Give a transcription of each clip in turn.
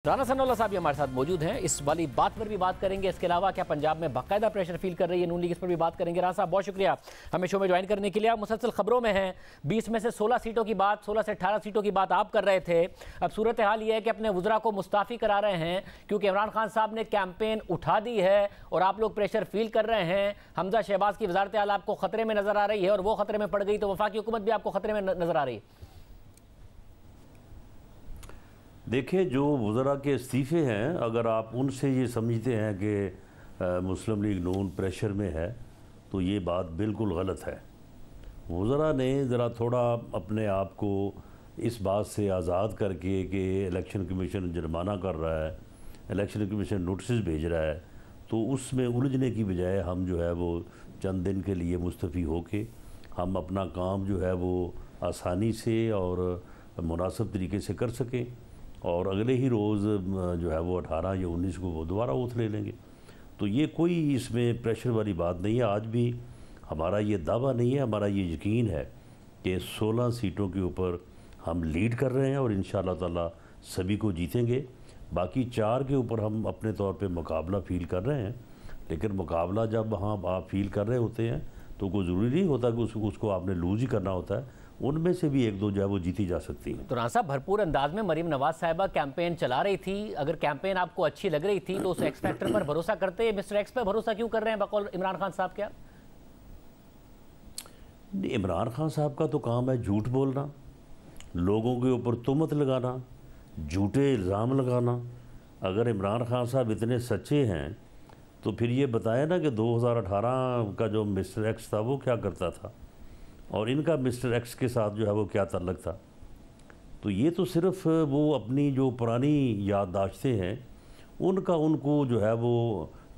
राना सनाउल्लाह साहब हमारे साथ मौजूद हैं। इस वाली बात पर भी बात करेंगे। इसके अलावा क्या पंजाब में बाकायदा प्रेशर फील कर रही है नून लीग, इस पर भी बात करेंगे। राना साहब बहुत शुक्रिया हमें शो में ज्वाइन करने के लिए। आप मुसलसल खबरों में हैं, 20 में से 16 सीटों की बात, 16 से 18 सीटों की बात आप कर रहे थे। अब सूरत हाल ये है कि अपने वुज़रा को मुस्ताफ़ी करा रहे हैं क्योंकि इमरान खान साहब ने कैंपेन उठा दी है और आप लोग प्रेशर फील कर रहे हैं। हमजा शहबाज की वज़ारत आला आपको खतरे में नजर आ रही है और वो खतरे में पड़ गई तो वफाकी हुकूमत भी आपको खतरे में नजर आ रही है। देखिए, जो वज़रा के इस्तीफ़े हैं, अगर आप उनसे ये समझते हैं कि मुस्लिम लीग नून प्रेशर में है तो ये बात बिल्कुल गलत है। वज़रा ने ज़रा थोड़ा अपने आप को इस बात से आज़ाद करके कि इलेक्शन कमीशन जुर्माना कर रहा है, इलेक्शन कमीशन नोटिस भेज रहा है, तो उसमें उलझने की बजाय हम जो है वो चंद दिन के लिए मुस्तफ़ी होके हम अपना काम जो है वो आसानी से और मुनासिब तरीके से कर सकें और अगले ही रोज़ जो है वो 18 या 19 को वो दोबारा ओथ ले लेंगे। तो ये कोई इसमें प्रेशर वाली बात नहीं है। आज भी हमारा ये दावा नहीं है, हमारा ये यकीन है कि 16 सीटों के ऊपर हम लीड कर रहे हैं और इंशाअल्लाह ताला सभी को जीतेंगे। बाकी 4 के ऊपर हम अपने तौर पे मुकाबला फ़ील कर रहे हैं, लेकिन मुकाबला जब हाँ आप फ़ील कर रहे होते हैं तो कोई ज़रूरी नहीं होता कि उसको आपने लूज़ ही करना होता है। उनमें से भी एक दो जो है वो जीती जा सकती हैं। तो राना साहब, भरपूर अंदाज में मरीम नवाज साहिबा कैंपेन चला रही थी। अगर कैंपेन आपको अच्छी लग रही थी तो उस एक्स फैक्टर पर भरोसा करते, मिस्टर एक्स पर भरोसा क्यों कर रहे हैं बकौल इमरान खान साहब? क्या इमरान खान साहब का तो काम है झूठ बोलना, लोगों के ऊपर तुहमत लगाना, झूठे इल्ज़ाम लगाना। अगर इमरान खान साहब इतने सच्चे हैं तो फिर ये बताया ना कि 2018 का जो मिस्टर एक्स था वो क्या करता था और इनका मिस्टर एक्स के साथ जो है वो क्या ताल्लुक़ था। तो ये तो सिर्फ़ वो अपनी जो पुरानी याददाश्तें हैं उनका उनको जो है वो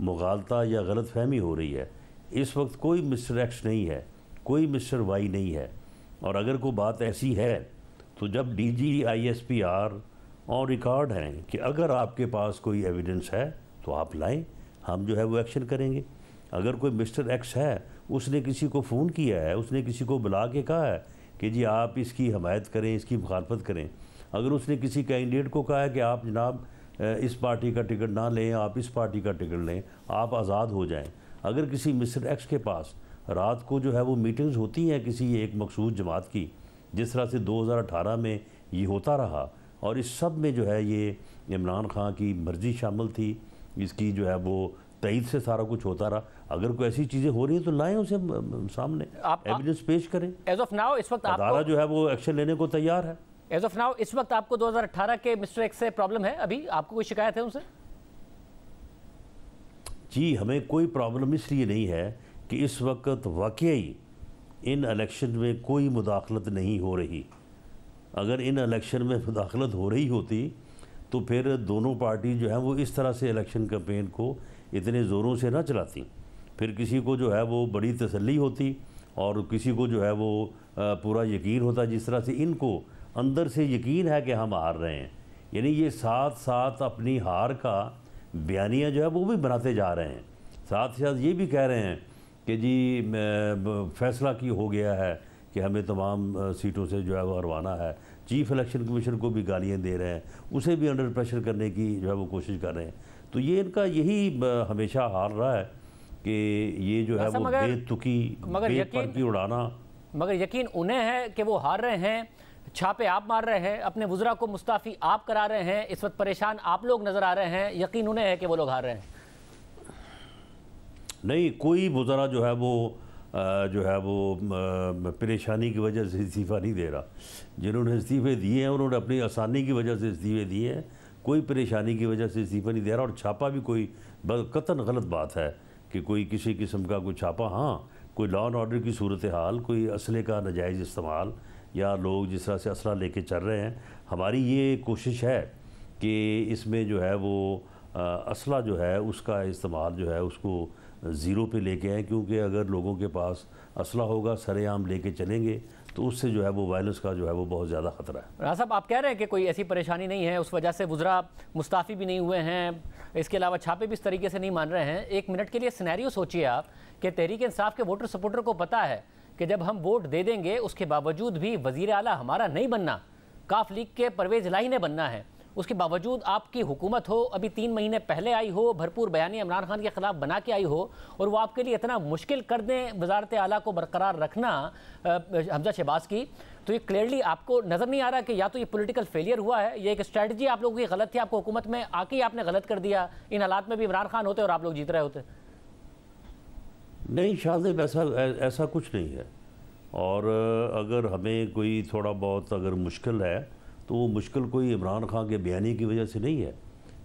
मुगालता या गलत फहमी हो रही है। इस वक्त कोई मिस्टर एक्स नहीं है, कोई मिस्टर वाई नहीं है। और अगर कोई बात ऐसी है तो जब DGISPR ऑन रिकॉर्ड हैं कि अगर आपके पास कोई एविडेंस है तो आप लाएँ, हम जो है वो एक्शन करेंगे। अगर कोई मिस्टर एक्स है, उसने किसी को फ़ोन किया है, उसने किसी को बुला के कहा है कि जी आप इसकी हमायत करें, इसकी मुखालफत करें, अगर उसने किसी कैंडिडेट को कहा है कि आप जनाब इस पार्टी का टिकट ना लें, आप इस पार्टी का टिकट लें, आप आज़ाद हो जाएं। अगर किसी मिस्टर एक्स के पास रात को जो है वो मीटिंग्स होती हैं किसी एक मखसूस जमात की, जिस तरह से 2018 में ये होता रहा और इस सब में जो है ये इमरान खान की मर्ज़ी शामिल थी, इसकी जो है वो तईद से सारा कुछ होता रहा। अगर कोई ऐसी चीज़ें हो रही हैं तो लाएं उसे सामने, एविडेंस पेश करें। एज ऑफ नाउ इस वक्त अदारा जो है वो एक्शन लेने को तैयार है। एज ऑफ नाउ इस वक्त आपको 2018 के मिस्टर एक्स से प्रॉब्लम है? अभी आपको कोई शिकायत है उनसे? जी, हमें कोई प्रॉब्लम इसलिए नहीं है कि इस वक्त वाकई इन इलेक्शन में कोई मुदाखलत नहीं हो रही। अगर इन इलेक्शन में मुदाखलत हो रही होती तो फिर दोनों पार्टी जो है वो इस तरह से इलेक्शन कैंपेन को इतने ज़ोरों से ना चलाती। फिर किसी को जो है वो बड़ी तसल्ली होती और किसी को जो है वो पूरा यकीन होता। जिस तरह से इनको अंदर से यकीन है कि हम हार रहे हैं, यानी ये साथ साथ अपनी हार का बयानिया जो है वो भी बनाते जा रहे हैं। साथ साथ ये भी कह रहे हैं कि जी फैसला की हो गया है कि हमें तमाम सीटों से जो है वो हरवाना है। चीफ इलेक्शन कमीशन को भी गालियाँ दे रहे हैं, उसे भी अंडर प्रेशर करने की जो है वो कोशिश कर रहे हैं। तो ये इनका यही हमेशा हाल रहा है कि ये जो है वो बेतुकी बेपर की उड़ाना। मगर यकीन उन्हें है कि वो हार रहे हैं, छापे आप मार रहे हैं, अपने वुज़रा को मुस्ताफ़ी आप करा रहे हैं, इस वक्त परेशान आप लोग नज़र आ रहे हैं। यकीन उन्हें है कि वो लोग हार रहे हैं? नहीं, कोई वुज़रा जो है वो परेशानी की वजह से इस्तीफ़ा नहीं दे रहा। जिन्होंने इस्तीफ़े दिए हैं उन्होंने अपनी आसानी की वजह से इस्तीफ़े दिए हैं, कोई परेशानी की वजह से इस्तीफ़ा नहीं दे रहा। और छापा भी कोई कतन गलत बात है कि कोई किसी किस्म का कोई छापा। हाँ, कोई लॉ एंड ऑर्डर की सूरत हाल, कोई असले का नाजायज़ इस्तेमाल या लोग जिस तरह से असला लेके चल रहे हैं, हमारी ये कोशिश है कि इसमें जो है वो असला जो है उसका इस्तेमाल जो है उसको ज़ीरो पे लेके आए, क्योंकि अगर लोगों के पास असला होगा सरेआम लेके चलेंगे तो उससे जो है वो वायलेंस का जो है वो बहुत ज़्यादा ख़तरा है। राना साहब, आप कह रहे हैं कि कोई ऐसी परेशानी नहीं है, उस वजह से वुज़रा मुस्ताफ़ी भी नहीं हुए हैं, इसके अलावा छापे भी इस तरीके से नहीं मान रहे हैं। एक मिनट के लिए सिनेरियो सोचिए आप कि तहरीक इंसाफ के वोटर सपोर्टर को पता है कि जब हम वोट दे देंगे उसके बावजूद भी वज़ीर आला हमारा नहीं बनना, काफ लीग के परवेज़ इलाही ने बनना है उसके बावजूद आपकी हुकूमत हो, अभी 3 महीने पहले आई हो, भरपूर बयानी इमरान खान के खिलाफ बना के आई हो, और वो आपके लिए इतना मुश्किल कर दें वजारत आला को बरकरार रखना हमजा शहबाज की, तो ये क्लियरली आपको नज़र नहीं आ रहा कि या तो ये पॉलिटिकल फेलियर हुआ है, ये एक स्ट्रेटजी आप लोगों की गलत थी, आपको हुकूमत में आके ही आपने गलत कर दिया, इन हालात में भी इमरान खान होते और आप लोग जीत रहे होते? नहीं शाहजेब, ऐसा कुछ नहीं है। और अगर हमें कोई थोड़ा बहुत अगर मुश्किल है तो वो मुश्किल कोई इमरान खान के बयानी की वजह से नहीं है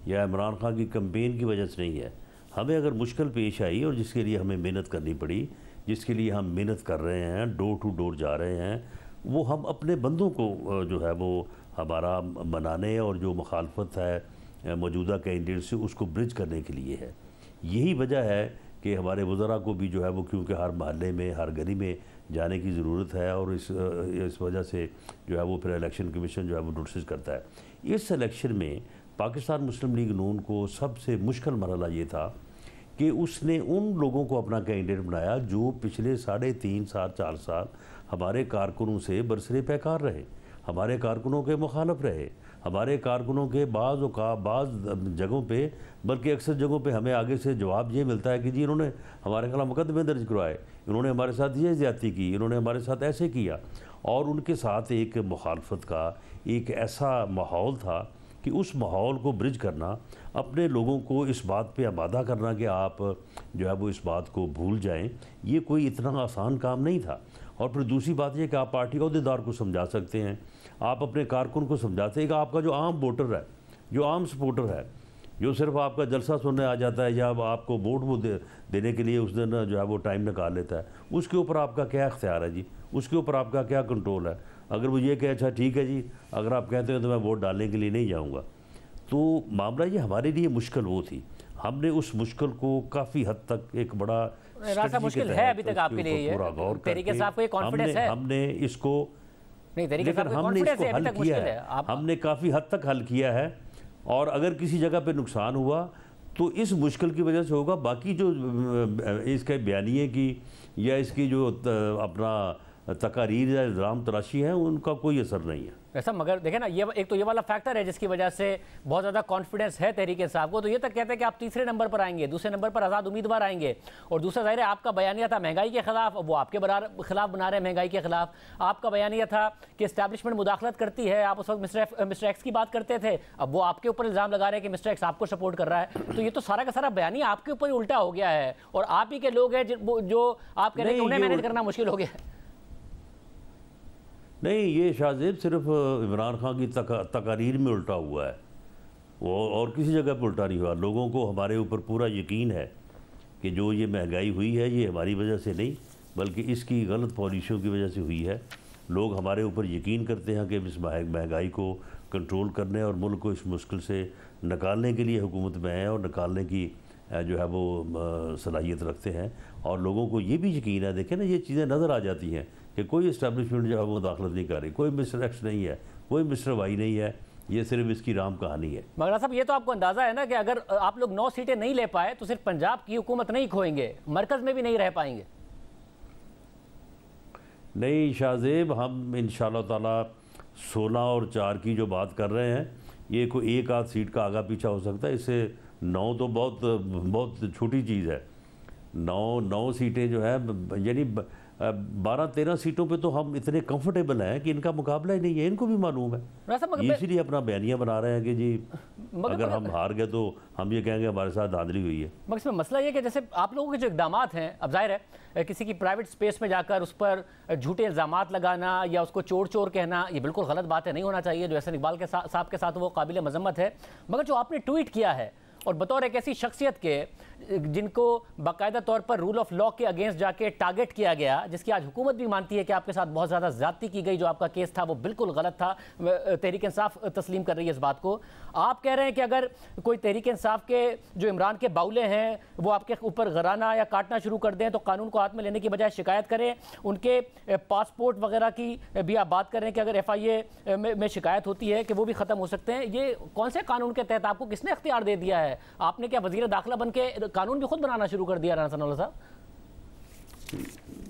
या इमरान खान की कैंपेन की वजह से नहीं है। हमें अगर मुश्किल पेश आई और जिसके लिए हमें मेहनत करनी पड़ी, जिसके लिए हम मेहनत कर रहे हैं, डोर टू डोर जा रहे हैं, वो हम अपने बंदों को जो है वो हमारा बनाने और जो मुखालफत है मौजूदा कैंडिडेट से उसको ब्रिज करने के लिए है। यही वजह है कि हमारे वज़रा को भी जो है वो, क्योंकि हर महल्ले में हर गली में जाने की ज़रूरत है और इस वजह से जो है वो फिर इलेक्शन कमीशन जो है वो नोटिस करता है। इस इलेक्शन में पाकिस्तान मुस्लिम लीग नून को सबसे मुश्किल मरहला ये था कि उसने उन लोगों को अपना कैंडिडेट बनाया जो पिछले 3.5 साल 4 साल हमारे कारकुनों से बरसरे पैकार रहे, हमारे कारकुनों के मुखालफ रहे, हमारे कारकुनों के बाज़ जगहों पे, बल्कि अक्सर जगहों पे हमें आगे से जवाब ये मिलता है कि जी इन्होंने हमारे खिलाफ मुकदमे दर्ज करवाए, इन्होंने हमारे साथ ये ज़्यादती की, इन्होंने हमारे साथ ऐसे किया। और उनके साथ एक मुखालफत का एक ऐसा माहौल था कि उस माहौल को ब्रिज करना, अपने लोगों को इस बात पे आमादा करना कि आप जो है वो इस बात को भूल जाएं, ये कोई इतना आसान काम नहीं था। और फिर दूसरी बात ये कि आप पार्टी अहदेदार को समझा सकते हैं, आप अपने कारकुन को समझाते हैं कि आपका जो आम वोटर है, जो आम सपोर्टर है, जो सिर्फ आपका जलसा सुनने आ जाता है या आपको वोट वो देने के लिए उस दिन जो है वो टाइम निकाल लेता है, उसके ऊपर आपका क्या इख्तियार है जी, उसके ऊपर आपका क्या कंट्रोल है। अगर वो ये कहे अच्छा ठीक है जी, अगर आप कहते हैं तो मैं वोट डालने के लिए नहीं जाऊँगा, तो मामला ये हमारे लिए मुश्किल वो थी। हमने उस मुश्किल को काफ़ी हद तक एक बड़ा मुश्किल है अभी तक आपके लिए, पूरा गौर करके हमने इसको नहीं, लेकिन हमने इसको हल किया है, हमने काफ़ी हद तक हल किया है। और अगर किसी जगह पे नुकसान हुआ तो इस मुश्किल की वजह से होगा, बाकी जो इसके बयानिए की या इसकी जो अपना तकारीर या इल्ज़ाम तराशी है उनका कोई असर नहीं है ऐसा। मगर देखें ना, ये एक तो ये वाला फैक्टर है जिसकी वजह से बहुत ज़्यादा कॉन्फिडेंस है तहरीक इंसाफ को, तो ये तक कहते हैं कि आप तीसरे नंबर पर आएंगे, दूसरे नंबर पर आज़ाद उम्मीदवार आएंगे। और दूसरा जाहिर है आपका बयानिया था महंगाई के खिलाफ, वो आपके खिलाफ बना रहे हैं महंगाई के खिलाफ। आपका बयानिया था कि इस्टेब्लिशमेंट मुदाखलत करती है, आप उस वक्त मिस्टर एक्स की बात करते थे, अब वो आपके ऊपर इल्ज़ाम लगा रहे हैं कि मिस्टर एक्स आपको सपोर्ट कर रहा है। तो ये तो सारा का सारा बयानिया आपके ऊपर ही उल्टा हो गया है और आप ही के लोग हैं जो आप कह रहे हैं कि उन्हें मैनेज करना मुश्किल हो गया है। नहीं, ये शाहजेब सिर्फ इमरान खान की तकारीर में उल्टा हुआ है, वो और किसी जगह पर उल्टा नहीं हुआ। लोगों को हमारे ऊपर पूरा यकीन है कि जो ये महंगाई हुई है ये हमारी वजह से नहीं बल्कि इसकी गलत पॉलिसियों की वजह से हुई है। लोग हमारे ऊपर यकीन करते हैं कि इस महंगाई को कंट्रोल करने और मुल्क को इस मुश्किल से निकालने के लिए हुकूमत में है और निकालने की जो है वो सलाहियत रखते हैं। और लोगों को ये भी यकीन है, देखें ना ये चीज़ें नज़र आ जाती हैं कि कोई इस्टेब्लिशमेंट जो है वो दाखिलत नहीं कर रही, कोई मिस्टर एक्स नहीं है, कोई मिस्टर वाई नहीं है, ये सिर्फ इसकी राम कहानी है। मगर साहब ये तो आपको अंदाज़ा है ना कि अगर आप लोग 9 सीटें नहीं ले पाए तो सिर्फ पंजाब की हुकूमत नहीं खोएंगे, मरकज़ में भी नहीं रह पाएंगे। नहीं शाहजेब, हम इंशाअल्लाह ताला 16 और 4 की जो बात कर रहे हैं, ये कोई एक आध सीट का आगा पीछा हो सकता है, इससे 9 तो बहुत छोटी चीज़ है। 9 सीटें जो है यानी 12-13 सीटों पे तो हम इतने कंफर्टेबल हैं कि इनका मुकाबला ही नहीं है, इनको भी मालूम है। ये इसीलिए अपना बयानिया बना रहे हैं कि जी अगर हम हार गए तो हम ये कहेंगे हमारे साथ धांधली हुई है। मगर इसमें मसला ये कि जैसे आप लोगों के जो इकदाम हैं, अब जाहिर है किसी की प्राइवेट स्पेस में जाकर उस पर झूठे इल्ज़ाम लगाना या उसको चोर चोर कहना, ये बिल्कुल गलत बात है, नहीं होना चाहिए। जो एहसन इकबाल के साहब के साथ वो काबिल मजम्मत है। मगर जो आपने ट्वीट किया है और बतौर एक ऐसी शख्सियत के जिनको बाकायदा तौर पर रूल ऑफ लॉ के अगेंस्ट जाके टारगेट किया गया, जिसकी आज हुकूमत भी मानती है कि आपके साथ बहुत ज़्यादा ज़्यादती की गई, जो आपका केस था वो बिल्कुल गलत था, तहरीक इंसाफ तस्लीम कर रही है इस बात को। आप कह रहे हैं कि अगर कोई तहरीक इंसाफ के जो इमरान के बाउले हैं वो आपके ऊपर गराना या काटना शुरू कर दें तो कानून को हाथ में लेने की बजाय शिकायत करें, उनके पासपोर्ट वगैरह की भी आप बात कर रहे हैं कि अगर FIA में शिकायत होती है कि वो भी ख़त्म हो सकते हैं। ये कौन से कानून के तहत आपको किसने इख्तियार दे दिया है? आपने क्या वज़ीर दाखिला बन के कानून भी खुद बनाना शुरू कर दिया राना सनाउल्लाह साहब?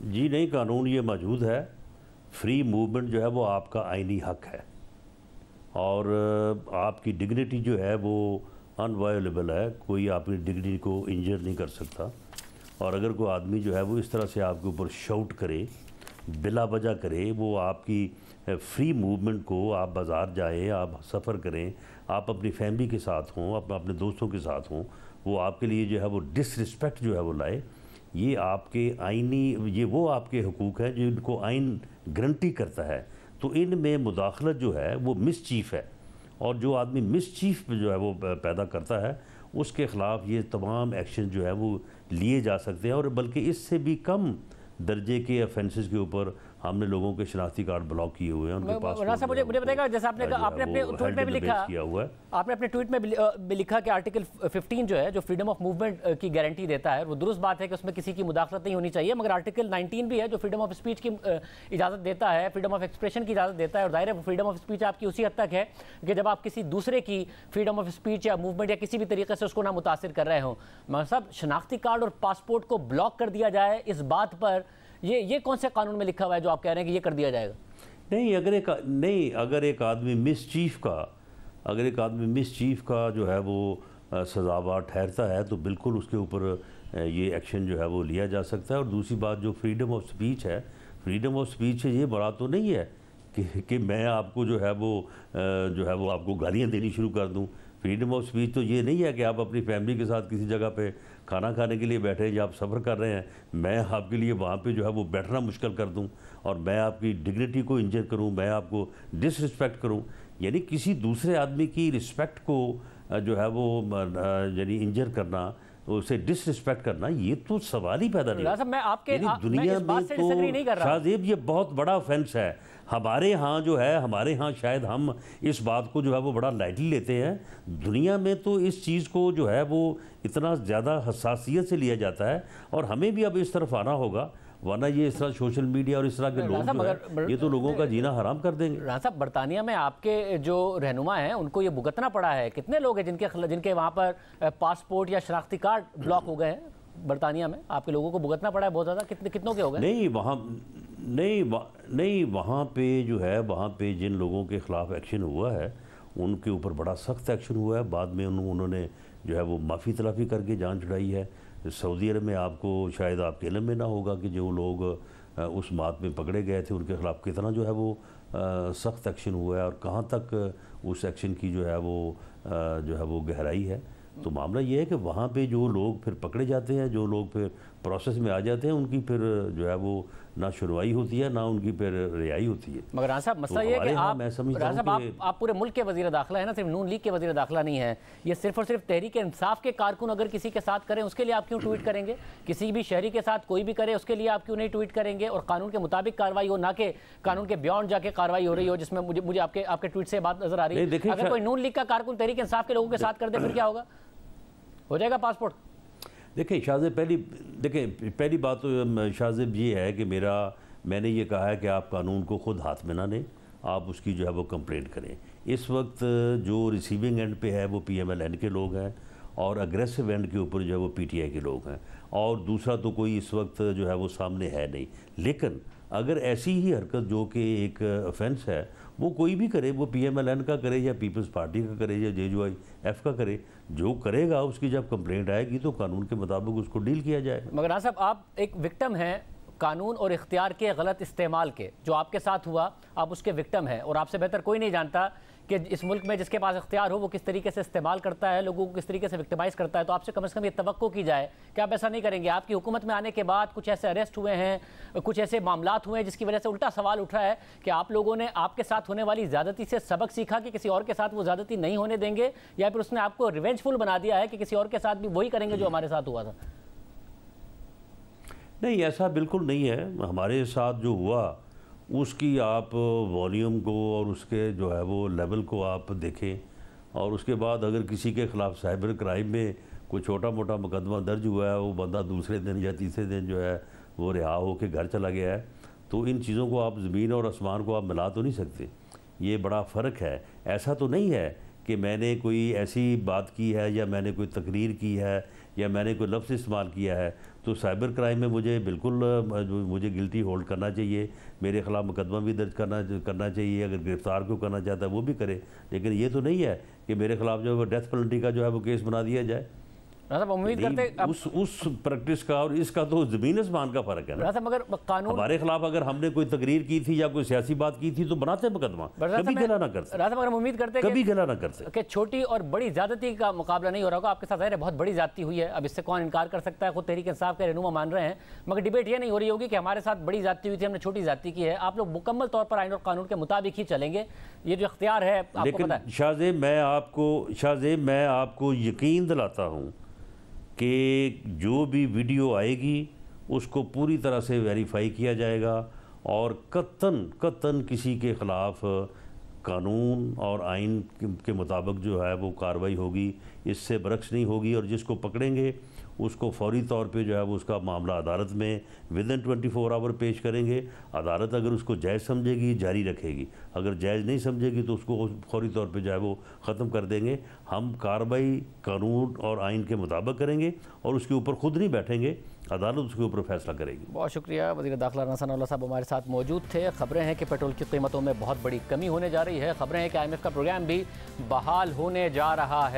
जी नहीं, कानून ये मौजूद है। फ्री मूवमेंट जो है वो आपका आईनी हक है और आपकी डिग्निटी जो है वो अनवायलेबल है, कोई आपकी डिग्निटी को इंजर नहीं कर सकता। और अगर कोई आदमी जो है वो इस तरह से आपके ऊपर शाउट करे, बिला वजह करे, वो आपकी फ्री मूवमेंट को, आप बाज़ार जाएं, आप सफ़र करें, आप अपनी फैमिली के साथ हों, अपने दोस्तों के साथ हों, वो आपके लिए जो है वो डिसरिस्पेक्ट जो है वो लाए, ये आपके आइनी, ये वो आपके हुकूक हैं जिनको आइन गारंटी करता है। तो इनमें मुदाखलत जो है वो मिसचीफ है, और जो आदमी मिसचीफ जो है वो पैदा करता है उसके ख़िलाफ़ ये तमाम एक्शन जो है वो लिए जा सकते हैं। और बल्कि इससे भी कम दर्जे के ऑफेंसेस के ऊपर हमने लोगों के शनाख्ती कार्ड ब्लॉक किए हुए हैं, उनके पास। मुझे बताएगा, जैसे आपने अपने ट्वीट में भी लिखा, आपने अपने ट्वीट में भी लिखा कि आर्टिकल 15 जो है, जो फ्रीडम ऑफ मूवमेंट की गारंटी देता है, वो दुरुस्त बात है कि उसमें किसी की मुदाखलत नहीं होनी चाहिए, मगर आर्टिकल 19 भी है जो फ्रीडम ऑफ स्पीच की इजाज़त देता है, फ्रीडम ऑफ एक्सप्रेशन की इजाज़त देता है। और जाहिर है फ्रीडम ऑफ स्पीच आपकी उसी हद तक है कि जब आप किसी दूसरे की फ्रीडम ऑफ स्पीच या मूवमेंट या किसी भी तरीके से उसको ना मुतासिर कर रहे हों। मगर साहब, शनाख्ती कार्ड और पासपोर्ट को ब्लॉक कर दिया जाए, इस बात पर ये कौन से कानून में लिखा हुआ है जो आप कह रहे हैं कि ये कर दिया जाएगा? नहीं, अगर एक आदमी मिसचीफ का जो है वो सजावार ठहरता है तो बिल्कुल उसके ऊपर ये एक्शन जो है वो लिया जा सकता है। और दूसरी बात, जो फ्रीडम ऑफ स्पीच है, फ्रीडम ऑफ स्पीच से ये बड़ा तो नहीं है कि मैं आपको जो है वो आपको गालियाँ देनी शुरू कर दूँ। फ्रीडम ऑफ स्पीच तो ये नहीं है कि आप अपनी फैमिली के साथ किसी जगह पे खाना खाने के लिए बैठे या आप सफ़र कर रहे हैं, मैं आपके लिए वहाँ पे जो है वो बैठना मुश्किल कर दूँ और मैं आपकी डिग्निटी को इंजर करूँ, मैं आपको डिसरिस्पेक्ट करूँ। यानी किसी दूसरे आदमी की रिस्पेक्ट को जो है वो यानी इंजर करना, उसे डिसरिस्पेक्ट करना, ये तो सवाल ही पैदा नहीं है। मैं आपके दुनिया में तो शाहजेब ये बहुत बड़ा ऑफेंस है। हमारे यहाँ शायद हम इस बात को जो है वो बड़ा लाइटली लेते हैं। दुनिया में तो इस चीज़ को जो है वो इतना ज़्यादा हसासियत से लिया जाता है, और हमें भी अब इस तरफ आना होगा, वरना ये इस तरह सोशल मीडिया और इस तरह के लोग जो है ये तो लोगों का जीना हराम कर देंगे। राना साहब, बरतानिया में आपके जो रहनुमा हैं उनको ये भुगतना पड़ा है। कितने लोग हैं जिनके वहाँ पर पासपोर्ट या शनाख्ती कार्ड ब्लॉक हो गए हैं? बरतानिया में आपके लोगों को भुगतना पड़ा है बहुत ज़्यादा। कितनों के हो गए? नहीं, वहाँ पे जो है, वहाँ पे जिन लोगों के ख़िलाफ़ एक्शन हुआ है उनके ऊपर बड़ा सख्त एक्शन हुआ है। बाद में उन्होंने जो है वो माफ़ी तलाफ़ी करके जान छुड़ाई है। सऊदी अरब में आपको शायद आपके इल्म में ना होगा कि जो लोग उस बात में पकड़े गए थे उनके ख़िलाफ़ कितना जो है वो सख्त एक्शन हुआ है और कहाँ तक उस एक्शन की जो है वो गहराई है। तो मामला ये है कि वहाँ पे जो लोग फिर पकड़े जाते हैं, जो लोग फिर प्रोसेस में आ जाते हैं, उनकी फिर जो है वो ना सुनवाई होती है, ना उनकी फिर रिहाई होती है। मगर राना साहब, मसला ये है कि आप पूरे मुल्क के वज़ीर दाखिला है ना, सिर्फ नून लीग के वज़ीर दाखिला नहीं है। ये सिर्फ और सिर्फ तहरीक इंसाफ के कारकुन अगर किसी के साथ करें उसके लिए आप क्यों ट्वीट करेंगे? किसी भी शहरी के साथ कोई भी करे उसके लिए आप क्यों नहीं ट्वीट करेंगे? और कानून के मुताबिक कार्रवाई हो, ना कि कानून के बियॉन्ड जाके कार्रवाई हो रही हो, जिसमें मुझे आपके ट्वीट से बात नजर आ रही है। अगर कोई नून लीग का कारकुन तहरीक इंसाफ के लोगों के साथ कर दे फिर क्या होगा? हो जाएगा पासपोर्ट? देखिए शाहजेब, पहली बात तो शाहजेब ये है कि मैंने ये कहा है कि आप कानून को ख़ुद हाथ में ना लें, आप उसकी जो है वो कंप्लेंट करें। इस वक्त जो रिसीविंग एंड पे है वो PMLN के लोग हैं और अग्रेसिव एंड के ऊपर जो है वो PTI के लोग हैं, और दूसरा तो कोई इस वक्त जो है वो सामने है नहीं। लेकिन अगर ऐसी ही हरकत जो कि एक ऑफेंस है वो कोई भी करे, वो PMLN का करे या पीपल्स पार्टी का करे या JUIF का करे, जो करेगा उसकी जब कंप्लेंट आएगी तो कानून के मुताबिक उसको डील किया जाएगा। मगर राना साहब, आप एक विक्टिम हैं कानून और इख्तियार के गलत इस्तेमाल के। जो आपके साथ हुआ आप उसके विक्टिम हैं, और आपसे बेहतर कोई नहीं जानता कि इस मुल्क में जिसके पास इख्तियार हो वो किस तरीके से इस्तेमाल करता है, लोगों को किस तरीके से विक्टिमाइज़ करता है। तो आपसे कम से कम ये तवक्को की जाए कि आप ऐसा नहीं करेंगे। आपकी हुकूमत में आने के बाद कुछ ऐसे अरेस्ट हुए हैं, कुछ ऐसे मामलात हुए हैं जिसकी वजह से उल्टा सवाल उठ रहा है कि आप लोगों ने आपके साथ होने वाली ज़्यादती से सबक सीखा कि किसी और के साथ वो ज़्यादती नहीं होने देंगे, या फिर उसने आपको रिवेंजफुल बना दिया है कि किसी और के साथ भी वही करेंगे जो हमारे साथ हुआ था? नहीं, ऐसा बिल्कुल नहीं है। हमारे साथ जो हुआ उसकी आप वॉल्यूम को और उसके जो है वो लेवल को आप देखें, और उसके बाद अगर किसी के ख़िलाफ़ साइबर क्राइम में कोई छोटा मोटा मुकदमा दर्ज हुआ है, वो बंदा दूसरे दिन या तीसरे दिन जो है वो रिहा होकर घर चला गया है, तो इन चीज़ों को आप ज़मीन और आसमान को आप मिला तो नहीं सकते। ये बड़ा फ़र्क है। ऐसा तो नहीं है कि मैंने कोई ऐसी बात की है या मैंने कोई तकरीर की है या मैंने कोई लफ्ज़ इस्तेमाल किया है, तो साइबर क्राइम में मुझे बिल्कुल मुझे गिल्टी होल्ड करना चाहिए, मेरे ख़िलाफ़ मुकदमा भी दर्ज करना चाहिए। अगर गिरफ़्तार को करना चाहता है वो भी करे, लेकिन ये तो नहीं है कि मेरे ख़िलाफ़ जो है वो डेथ पेनल्टी का जो है वो केस बना दिया जाए। उम्मीद करते उस प्रैक्टिस का और इसका तो ज़मीन आसमान का फ़र्क है ना। मगर कानून हमारे खिलाफ अगर हमने कोई तकरीर की थी या कोई सियासी बात की थी तो बनाते मुकदमा, कभी गिला ना कर सकते। मगर हम उम्मीद करते कभी गिला ना कर सकते कि छोटी और बड़ी ज्यादती का मुकाबला नहीं हो रहा होगा। आपके साथ बहुत बड़ी ज्यादती हुई है, अब इससे कौन इनकार कर सकता है। खुद तहरीक इंसाफ के रहनुमा मान रहे हैं, मगर डिबेट ये नहीं हो रही होगी कि हमारे साथ बड़ी ज्यादती हुई थी, हमने छोटी ज्यादती की है। आप लोग मुकम्मल तौर पर आइन और कानून के मुताबिक ही चलेंगे, ये जो इख्तियार है आपको पता है। शाहजेब मैं आपको यकीन दिलाता हूँ कि जो भी वीडियो आएगी उसको पूरी तरह से वेरीफाई किया जाएगा और कत्तन किसी के ख़िलाफ़ कानून और आइन के मुताबिक जो है वो कार्रवाई होगी, इससे बरक्स नहीं होगी। और जिसको पकड़ेंगे उसको फौरी तौर पे जो है वो उसका मामला अदालत में विदिन 24 आवर पेश करेंगे। अदालत अगर उसको जायज़ समझेगी जारी रखेगी, अगर जायज़ नहीं समझेगी तो उसको फौरी तौर पे जो है वो ख़त्म कर देंगे। हम कार्रवाई कानून और आइन के मुताबिक करेंगे और उसके ऊपर खुद नहीं बैठेंगे, अदालत उसके ऊपर फैसला करेगी। बहुत शुक्रिया। वज़ीर दाखिला राना सनाउल्लाह साहब हमारे साथ मौजूद थे। खबरें हैं कि पेट्रोल की कीमतों में बहुत बड़ी कमी होने जा रही है, खबरें हैं कि IMF का प्रोग्राम भी बहाल होने जा रहा है।